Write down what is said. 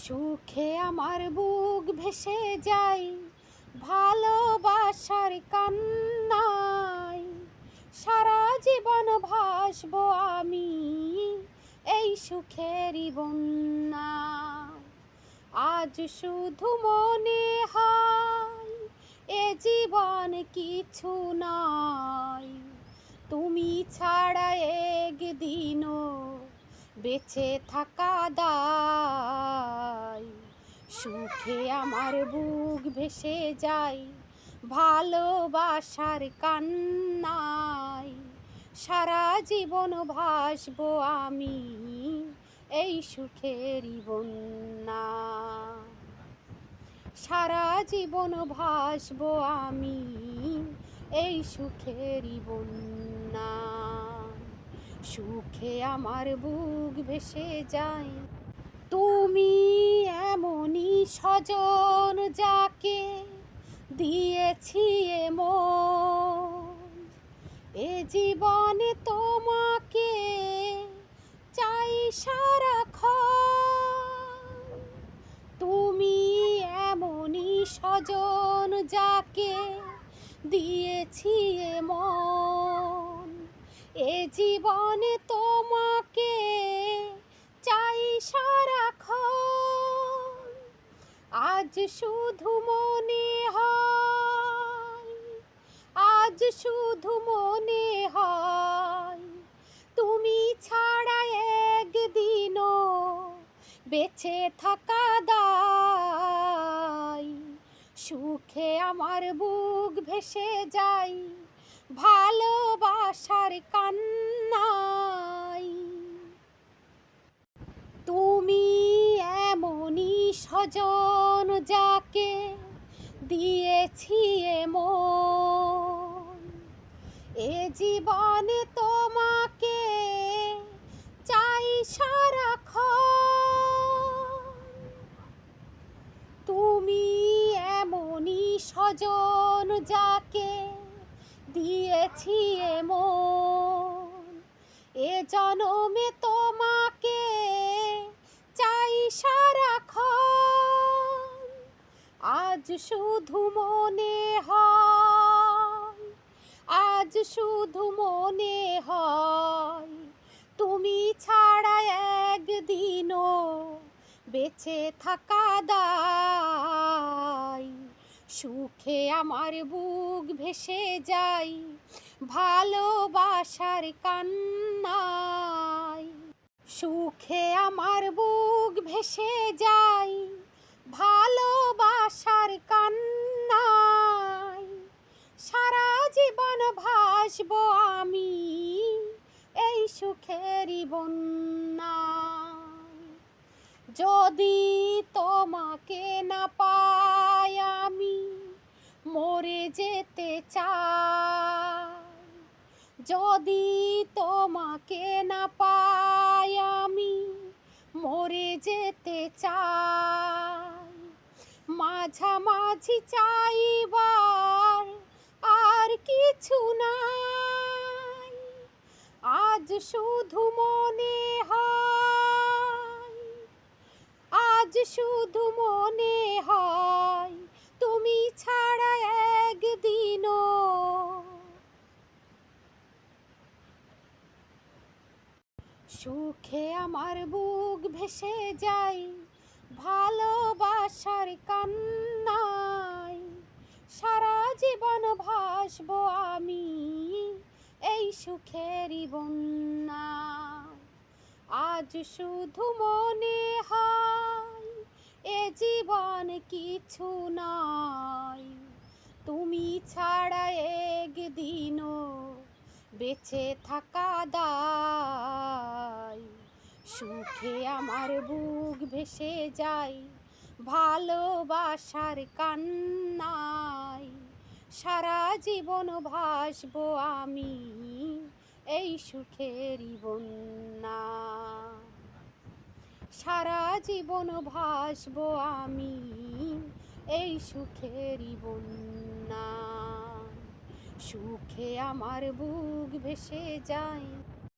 সুখে আমার বুক ভেসে যায় ভালোবাসার কান্নায়। সারা জীবন ভাসবো আমি এই সুখেরই বন্যায়। আজ শুধু মনে হয় এ জীবন কিছু নয়, তুমি ছাড়া একদিনও বেঁচে থাকা দায়। সুখে আমার বুক ভেসে যায় ভালোবাসার কান্নায়। সারা জীবন ভাসবো আমি এই সুখেরই বন্যায়। সারা জীবন ভাসবো আমি এই সুখেরই বন্যায়। সুখে আমার বুক ভেসে যায়। তুমি এমনই স্বজন যাকে দিয়েছি মন, এ জীবনে তোমাকে চাই সারাক্ষণ। তুমি এমনই স্বজন যাকে দিয়েছি মন, এ জীবনে তোমাকে চাই সারাক্ষণ। আজ শুধু মনে হয়, আজ শুধু মনে হয় তুমি ছাড়া একদিনও বেঁচে থাকা দায়। সুখে আমার বুক ভেসে যায় ভালোবাসার কান্নায়। তুমি এমনই স্বজন যাকে দিয়েছি মন, এ জীবনে তোমাকে চাই সারাক্ষণ। তুমি এমনই স্বজন যাকে দিয়েছি মন, এ জনমে তোমাকে চাই সারাক্ষণ। আজ শুধু মনে হয়, আজ শুধু মনে হয় তুমি ছাড়া একদিনও বেঁচে থাকা দায়। সুখে আমার বুক ভেসে যায় ভালোবাসার কান্নায়। সুখে আমার বুক ভেসে যায় ভালোবাসার কান্নায়। সারা জীবন ভাসবো আমি এই সুখেরই বন্যায়। যদি তোমাকে না পাই আমি মরে যেতে চাই। যদি তোমাকে না পাই আমি মরে যেতে চাই। মাঝামাঝি চাইবার আর কিছু নাই। আজ শুধু মনে হয়, আজ শুধু মনে হয় তুমি ছাড়া একদিনও সুখে আমার বুক ভেসে যায় ভালোবাসার কান্নায়। সারা জীবন ভাসবো আমি এই সুখেরই বন্যায়। আজ শুধু মনে হয় এ জীবন কিছু নয়, তুমি ছাড়া একদিনও বেঁচে থাকা দায়। সুখে আমার বুক ভেসে যায় ভালোবাসার কান্নায়। সারা জীবন ভাসবো আমি এই সুখেরই বন্যায়। সারা জীবন ভাসবো আমি এই সুখেরই বন্যায়। সুখে আমার বুক ভেসে যায়।